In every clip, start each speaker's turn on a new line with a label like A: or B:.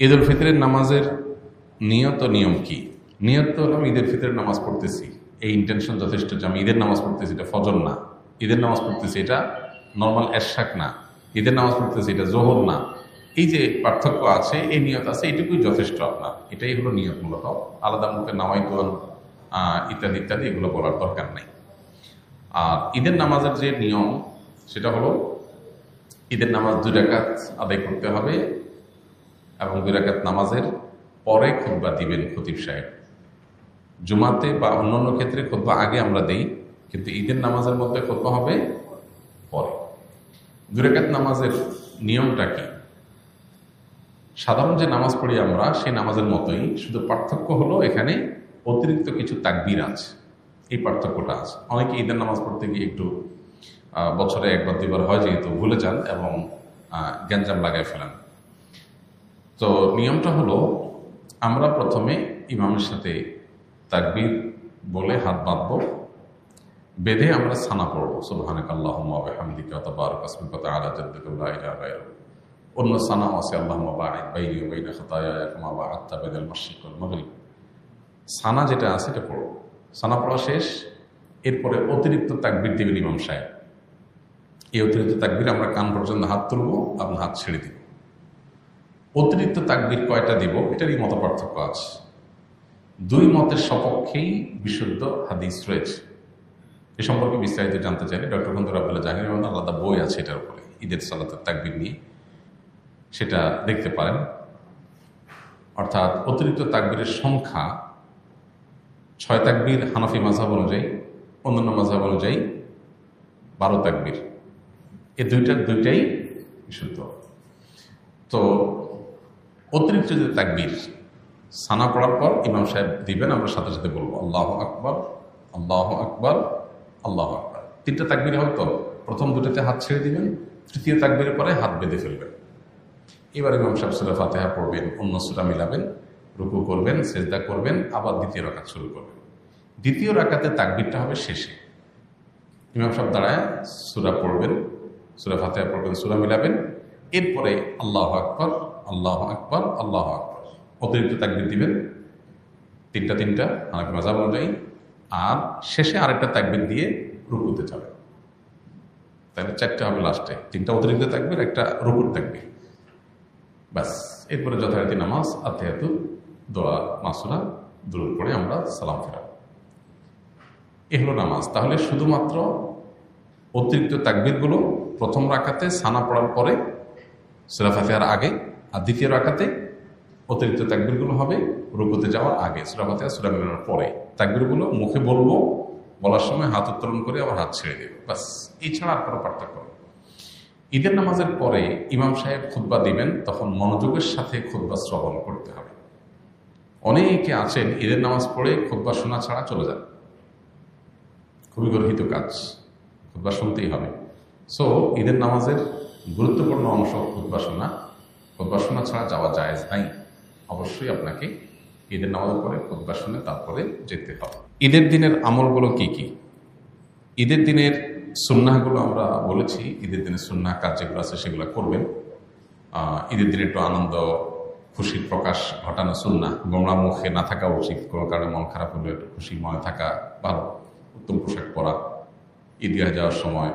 A: ঈদ উল ফিতরের নামাজের নিয়ত নিয়ম কি? নিয়ত তো হলাম ঈদের ফিতরের নামাজ পড়তেছি, এই ইন্টেনশন যথেষ্ট যে আমি ঈদের নামাজ পড়তেছি, এটা ফজর না। ঈদের নামাজ পড়তেছি, এটা নর্মাল এরশাক না। ঈদের নামাজ পড়তেছি, এটা জোহর না। এই যে পার্থক্য আছে, এই নিয়ত আছে, এটুকুই যথেষ্ট আপনার। এটাই হলো নিয়ত। মূলত আলাদা মুখে নামাইতুল ইত্যাদি ইত্যাদি এগুলো বলার দরকার নেই। আর ঈদের নামাজের যে নিয়ম, সেটা হলো ঈদের নামাজ 2 রাকাত আদায় করতে হবে এবং 2 রাকাত নামাজের পরে খুতবা দিবেন খতিব সাহেব। জুমাতে বা অন্যান্য ক্ষেত্রে খুতবা আগে আমরা দেই, কিন্তু ঈদের নামাজের মধ্যে খুতবা হবে পরে। 2 রাকাত নামাজের নিয়মটা কি? সাধারণ যে নামাজ পড়ি আমরা সেই নামাজের মতোই, শুধু পার্থক্য হলো এখানে অতিরিক্ত কিছু তাকবীর আছে। এই পার্থক্যটা আছে। অনেকে ঈদের নামাজ পড়তে গিয়ে একটু বছরে 1বার 2বার হয় যেহেতু ভুলে যান এবং গ্যাঞ্জাম লাগায় ফেলেন। তো নিয়মটা হলো, আমরা প্রথমে ইমামের সাথে তাকবীর বলে হাত বাঁধবো, বেঁধে আমরা সানা পড়বো, সুবহানাকাল্লাহুম্মা ওয়া বিহামদিকা ওয়া তাবারাকা ইসমুকা ওয়া তাআলা জাদ্দুকা লা ইলাহা গায়রুক। অন্য সানাও আছে, আল্লাহুম্মা বা'ইদ বাইনি ওয়া বাইনা খাতায়ায়া কামা বা'আদতা বাইনাল মাশরিক ওয়াল মাগরিব। সানা যেটা আছে এটা পড়ব। সানা পড়া শেষ, এরপরে অতিরিক্ত তাকবীর দিবেন ইমাম সাহেব। এই অতিরিক্ত তাকবীর আমরা কান পর্যন্ত হাত তুলবো, আপনার হাত ছেড়ে দিব। অতিরিক্ত তাকবীর কয়টা দিব এটারই মত পার্থক্য আছে। 2 মতের সপক্ষেই বিশুদ্ধ হাদিস রয়েছে। এ সম্পর্কে বিস্তারিত জানতে চাইলে ডক্টর খন্দকার আব্দুল্লাহ জাহাঙ্গীর রহমান আলাদা বই আছে এটার উপরে, ঈদের সালাতের তাকবীর নিয়ে, সেটা দেখতে পারেন। অর্থাৎ অতিরিক্ত তাকবীরের সংখ্যা 6 তাকবীর হানাফি মাযহাব অনুযায়ী, অন্যান্য মাযহাব অনুযায়ী 12 তাকবীর। এই দুইটাই বিশুদ্ধ। তো অতিরিক্ত যে তাকবীর সানা পড়ার পর ইমাম সাহেব দিবেন, আমরা সাথে সাথে বলবো আল্লাহু আকবার, আল্লাহু আকবার, আল্লাহু আকবার। 3টা তাকবীর হয়তো প্রথম 2টাতে হাত ছেড়ে দিবেন, 3য় তাকবীরের পরে হাত বেঁধে ফেলবেন। এবার ইমাম সাহেব সূরা ফাতিহা পড়বেন, অন্য সূরা মিলাবেন, রুকু করবেন, সিজদা করবেন, আবার 2য় রাকাত শুরু করবেন। 2য় রাকাতে তাকবীরটা হবে শেষে। ইমাম সাহেব দাঁড়ায় সূরা পড়বেন, সূরা ফাতিহা পড়বেন, সূরা মিলাবেন, এরপরে আল্লাহু আকবার, আল্লাহু আকবার, আল্লাহু আকবার। অতিরিক্ত তাকবীর দিবেন 3টা হানাফি মাযহাব অনুযায়ী, আর শেষে আরেকটা তাকবীর দিয়ে রুকুতে যাবেন। তাহলে 4টা হবে লাস্টে, 3টা অতিরিক্ত তাকবীর, একটা রুকুর তাকবীর, ব্যাস। এরপরে যথারীতি নামাজ, আতিহাতু, দোয়া, মাসুরা, দুরূদ পড়ে আমরা সালাম ফেরাব। এ হলো নামাজ। তাহলে শুধুমাত্র অতিরিক্ত তাকবীরগুলো প্রথম রাকাতে সানা পড়ার পরে সূরা ফাতিহার আগে, আর 2য় রাকাতে অতিরিক্ত তাকবীরগুলো হবে রুকুতে যাওয়ার আগে, সূরা ফাতিহা সূরা মিলানোর পরে। তাকবীরগুলো মুখে বলবো, বলার সময় হাত উত্তোলন করে আবার হাত ছেড়ে দেব, ব্যাস। এছাড়া আর কোনো পার্থক্য নেই। ঈদের নামাজের পরে ইমাম সাহেব খুতবা দিবেন, তখন মনোযোগের সাথে খুতবা শ্রবণ করতে হবে। অনেকে আছেন ঈদের নামাজ পড়ে খুতবা শোনা ছাড়া চলে যান, খুবই গর্হিত কাজ, খুতবা শুনতেই হবে। সো ঈদের নামাজের গুরুত্বপূর্ণ অংশ খুতবা শোনা। খুতবা শোনা ছাড়া যাওয়া জায়েজ নাই। অবশ্যই আপনাকে ঈদের নামাজের পরে খুতবা শুনে তারপরে যেতে হবে। ঈদের দিনের আমলগুলো কি কি? ঈদের দিনের সুন্নাহগুলো আমরা বলেছি। ঈদের দিনের সুন্নাহ কাজ যেগুলো আছে সেগুলো করবেন। ঈদের দিনে একটু আনন্দ খুশির প্রকাশ ঘটানো সুন্নাহ। গোমরা মুখে না থাকা উচিত, কোনো কারণে মন খারাপ হলে একটু খুশি মনে থাকা ভালো। উত্তম পোশাক পরা, ঈদগাহে যাওয়ার সময়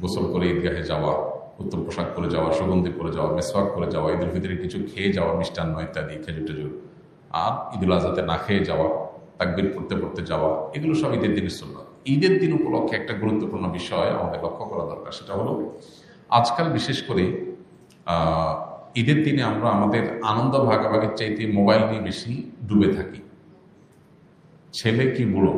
A: গোসল করে ঈদগাহে যাওয়া, উত্তম পোশাক পরে যাওয়া, সুগন্ধি পরে যাওয়া, মেসওয়াক করে যাওয়া, ঈদের ভিতরে কিছু খেয়ে যাওয়া, মিষ্টান্ন ইত্যাদি, খেজুর টেজুর, আর ঈদুল আজহাতে না খেয়ে যাওয়া, তাকবীর পড়তে পড়তে যাওয়া, এগুলো সব ঈদের দিনের সুন্নাহ। ঈদের দিন উপলক্ষে একটা গুরুত্বপূর্ণ বিষয় আমাদের লক্ষ্য করা দরকার, সেটা হলো আজকাল বিশেষ করে ঈদের দিনে আমরা আমাদের আনন্দ ভাগাভাগির চাইতে মোবাইল নিয়ে বেশি ডুবে থাকি। ছেলে কি বুড়ো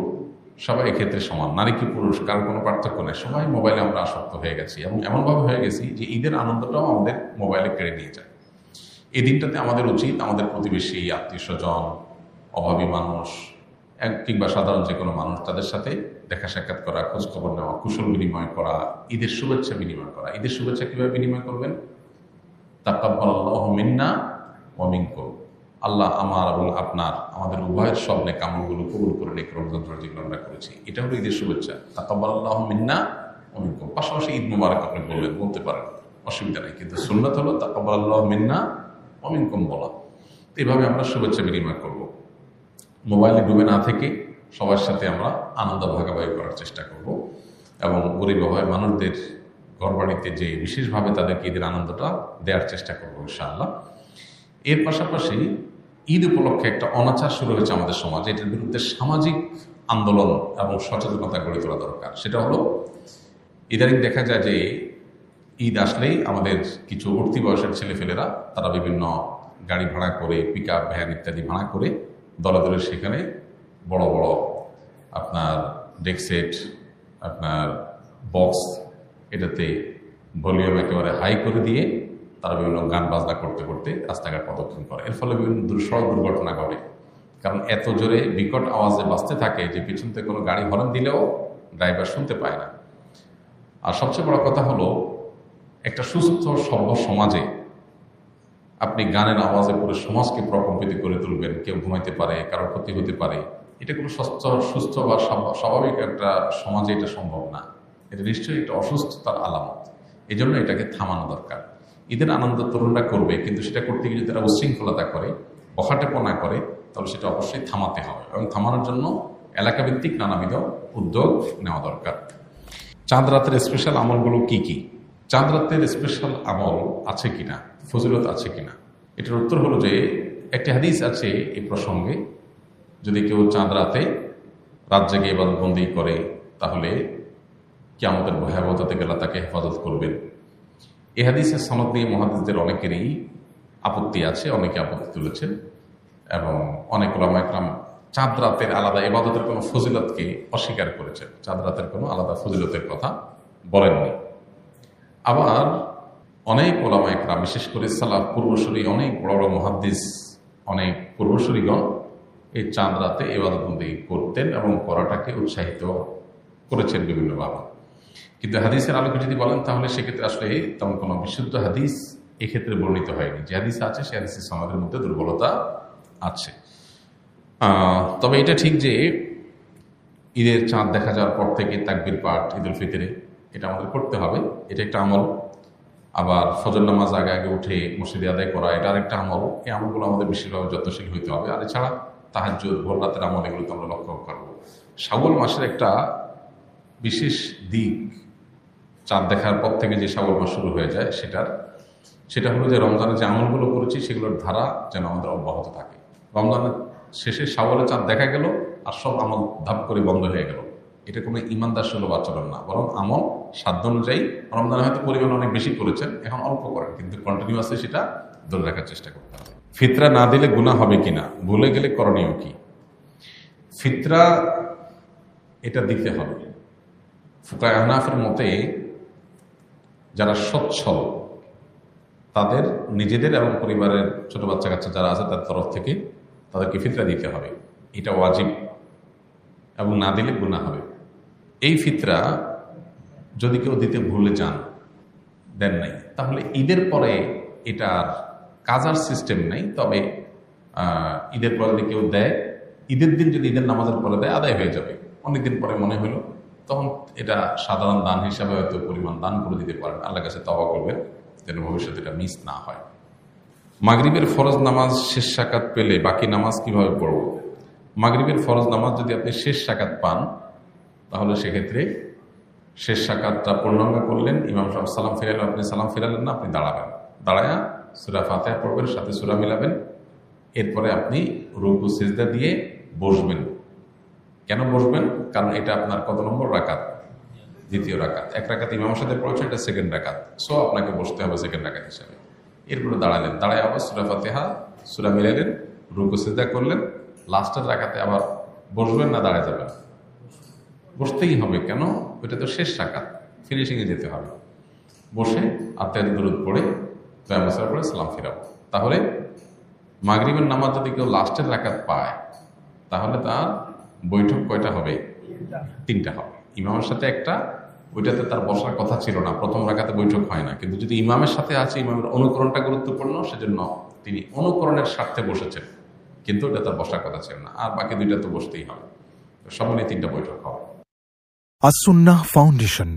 A: সবাই এক্ষেত্রে সমান, নারী কি পুরুষ কারোর কোনো পার্থক্য নেই, সবাই মোবাইলে আমরা আসক্ত হয়ে গেছি এবং এমনভাবে হয়ে গেছি যে ঈদের আনন্দটাও আমাদের মোবাইলে কেড়ে নিয়ে যায়। এই দিনটাতে আমাদের উচিত আমাদের প্রতিবেশী, আত্মীয় স্বজন, অভাবী মানুষ কিংবা সাধারণ যে কোনো মানুষ, তাদের সাথে দেখা সাক্ষাৎ করা, খোঁজখবর নেওয়া, কুশল বিনিময় করা, ঈদের শুভেচ্ছা বিনিময় করা। ঈদের শুভেচ্ছা কিভাবে বিনিময় করবেন? তাকাব্বালাল্লাহু মিন্না ওয়া মিনকুম। আল্লাহ আমার এবং আপনার, আমাদের উভয়ের সব নেক আমলগুলো কবুল করে নিক। রমজান যেগুলো আমরা করেছি, এটা হলো ঈদের শুভেচ্ছা। তাকাব্বালাল্লাহু মিন্না ওয়া মিনকুম। পাশাপাশি ঈদ মুবারক আপনি বলতে পারেন, অসুবিধা নেই, কিন্তু সুন্নাত হলো তাকাব্বালাল্লাহু মিন্না ওয়া মিনকুম বলা। এভাবে আমরা শুভেচ্ছা বিনিময় করব। মোবাইলে ডুবে না থেকে সবার সাথে আমরা আনন্দ ভাগাভাগি করার চেষ্টা করব এবং গরিব অভাবী মানুষদের ঘরবাড়িতে যে বিশেষভাবে তাদেরকে ঈদের আনন্দটা দেওয়ার চেষ্টা করবো ইনশাআল্লাহ। এর পাশাপাশি ঈদ উপলক্ষে একটা অনাচার শুরু হয়েছে আমাদের সমাজে, এটার বিরুদ্ধে সামাজিক আন্দোলন এবং সচেতনতা গড়ে তোলা দরকার। সেটা হলো, ইদানিং দেখা যায় যে ঈদ আসলেই আমাদের কিছু উঠতি বয়সের ছেলেফেলেরা তারা বিভিন্ন গাড়ি ভাড়া করে, পিক আপ, ভ্যান ইত্যাদি ভাড়া করে দলে দলে সেখানে বড় বড় আপনার ডেক সেট, আপনার বক্স, এটাতে ভলিউম একেবারে হাই করে দিয়ে তারা বিভিন্ন গান বাজনা করতে করতে রাস্তাঘাট প্রদক্ষিণ করে। এর ফলে বিভিন্ন সড়ক দুর্ঘটনা ঘটে, কারণ এত জোরে বিকট আওয়াজে বাজতে থাকে যে পিছন থেকে কোনো গাড়ি হর্ন দিলেও ড্রাইভার শুনতে পায় না। আর সবচেয়ে বড় কথা হলো, একটা সুস্থ সভ্য সমাজে আপনি গানের আওয়াজে পুরো সমাজকে প্রকম্পিত করে তুলবেন, কেউ ঘুমাইতে পারে, কারোর ক্ষতি হতে পারে, এটা কোনো সুস্থ বা স্বাভাবিক একটা সমাজে এটা সম্ভব না। এটা নিশ্চয়ই একটা অসুস্থতার আলামত। এই জন্য এটাকে থামানো দরকার। ঈদের আনন্দ তরুণরা করবে, কিন্তু সেটা করতে গিয়ে যদি তারা উশৃঙ্খলতা করে, বখাটেপনা করে, তাহলে সেটা অবশ্যই থামাতে হবে এবং থামানোর জন্য এলাকাভিত্তিক নানাবিধ উদ্যোগ নেওয়া দরকার। চাঁদ রাতের স্পেশাল আমলগুলো কি কি? চাঁদ রাতের স্পেশাল আমল আছে কিনা, ফজিলত আছে কিনা, এটার উত্তর হলো যে একটি হাদিস আছে এই প্রসঙ্গে, যদি কেউ চাঁদ রাতে রাত জেগে ইবাদতবন্দি করে তাহলে কিয়ামতের ভয়াবহতা থেকে আল্লাহ তাকে হেফাজত করবেন। এই হাদিসের সনদ নিয়ে মুহাদ্দিসদের অনেকেরই আপত্তি আছে, অনেকে আপত্তি তুলেছেন এবং অনেক উলামা ইকরাম চাঁদ রাতের আলাদা ইবাদতের কোনো ফজিলতকে অস্বীকার করেছেন, চাঁদ রাতের কোনো আলাদা ফজিলতের কথা বলেননি। আবার অনেক উলামা ইকরাম, বিশেষ করে সালাফ পূর্বসূরি অনেক বড় বড় মুহাদ্দিস, অনেক পূর্বসূরিগণ এই চাঁদ রাতে ইবাদতবন্দি করতেন এবং করাটাকে উৎসাহিত করেছেন বিভিন্নভাবে। কিন্তু হাদিসের আলোকে যদি বলেন তাহলে সেক্ষেত্রে আসলে তেমন কোনো বিশুদ্ধ হাদিস এক্ষেত্রে বর্ণিত হয়নি। যে হাদিস আছে সে হাদিসের সনদের মধ্যে দুর্বলতা আছে। তবে এটা ঠিক যে ঈদের চাঁদ দেখা যাওয়ার পর থেকে তাকবীর পাঠ ঈদুল ফিতরে এটা আমাদের করতে হবে, এটা একটা আমল। আবার ফজর নামাজ আগে আগে উঠে মসজিদে আদায় করা, এটা আরেকটা আমল। এই আমলগুলো আমাদের বেশিরভাগ যত্নশীল হইতে হবে। আর এছাড়া তাহাজ্জুদ, ভোর রাতের আমল, এগুলো তো আমরা লক্ষ্য করবো। শাওয়াল মাসের একটা বিশেষ দিক, চাঁদ দেখার পর থেকে যে শাওয়াল মাস শুরু হয়ে যায় সেটা হলো যে রমজানের যে আমলগুলো করেছি সেগুলোর ধারা যেন আমাদের অব্যাহত থাকে। রমজানের শেষে শাওয়ালে চাঁদ দেখা গেল আর সব আমল ধাপ করে বন্ধ হয়ে গেল, এটা কোনো ইমানদার সুলভ আচরণ না। বরং আমল সাধ্য অনুযায়ী, রমজানে হয়তো পরিমাণ অনেক বেশি করেছেন, এখন অল্প করেন, কিন্তু কন্টিনিউয়াসলি সেটা ধরে রাখার চেষ্টা করতে হবে। ফিতরা না দিলে গুনাহ হবে কিনা, ভুলে গেলে করণীয় কি? ফিতরা এটা দিতে হবে। ফুকায়ে আহনাফের মতে যারা সচ্ছল তাদের নিজেদের এবং পরিবারের ছোট বাচ্চা কাচ্চা যারা আছে তার তরফ থেকে তাদেরকে ফিতরা দিতে হবে, এটা ওয়াজিব, এবং না দিলে গুনাহ হবে। এই ফিতরা যদি কেউ দিতে ভুলে যান, দেন নাই, তাহলে ঈদের পরে এটার কাজার সিস্টেম নেই। তবে ঈদের পরে যদি কেউ দেয়, ঈদের দিন যদি ঈদের নামাজের পরে দেয় আদায় হয়ে যাবে। অনেকদিন পরে মনে হলো তখন এটা সাধারণ দান হিসাবে হয়তো পরিমাণ দান করে দিতে পারেন, আল্লাহর কাছে তওবা করবেন যেন ভবিষ্যতে এটা মিস না হয়। মাগরিবের ফরজ নামাজ শেষ সাকাত পেলে বাকি নামাজ কিভাবে পড়ব? মাগরিবের ফরজ নামাজ যদি আপনি শেষ সাকাত পান তাহলে সেক্ষেত্রে শেষ সাকাতটা পূর্ণাঙ্গ করলেন, ইমাম সাহেব সালাম ফিরালেন, আপনি সালাম ফিরালেন না, আপনি দাঁড়াবেন, দাঁড়ায়া সূরা ফাতিহা পড়বেন, সাথে সূরা মিলাবেন। এরপরে আপনি রুকু সিজদা দিয়ে বসবেন। কেন বসবেন? কারণ এটা আপনার কত নম্বর রাকাত? দ্বিতীয় রাকাত। এক রাকাত ইমামের সাথে পড়েছে, এটা সেকেন্ড রাকাত, সো আপনাকে বসতে হবে সেকেন্ড রাকাত হিসাবে। এরপরে দাঁড়ালেন, দাঁড়ায় আবার সূরা ফাতিহা সূরা মিলালেন, রুকু সিজদা করলেন, লাস্টের রাকাতে আবার বসবেন না দাঁড়ায় যাবেন? বসতেই হবে। কেন? ওইটা তো শেষ রাকাত, ফিনিশিংয়ে যেতে হবে। বসে আত্মায়াত দুরূদ পড়ে দয়ামসার পরে সালাম ফিরাবো। তাহলে মাগরিবের নামাজ যদি কেউ লাস্টের রাকাত পায় তাহলে তার বৈঠক কয়টা হবে? তিনটা হবে। ইমামের সাথে একটা, ওইটাতে তার বসার কথা ছিল না, প্রথম রাকাতে বৈঠক হয় না। কিন্তু যদি ইমামের সাথে আছে, ইমামের অনুকরণটা গুরুত্বপূর্ণ, সেজন্য তিনি অনুকরণের স্বার্থে বসেছেন, কিন্তু ওটা তার বসার কথা ছিল না। আর বাকি দুইটা তো বসতেই হবে। সব মিলিয়ে তিনটা বৈঠক হবে।
B: আস-সুন্নাহ ফাউন্ডেশন,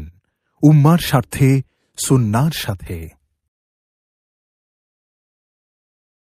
B: উম্মার স্বার্থে সুন্নাহর সাথে।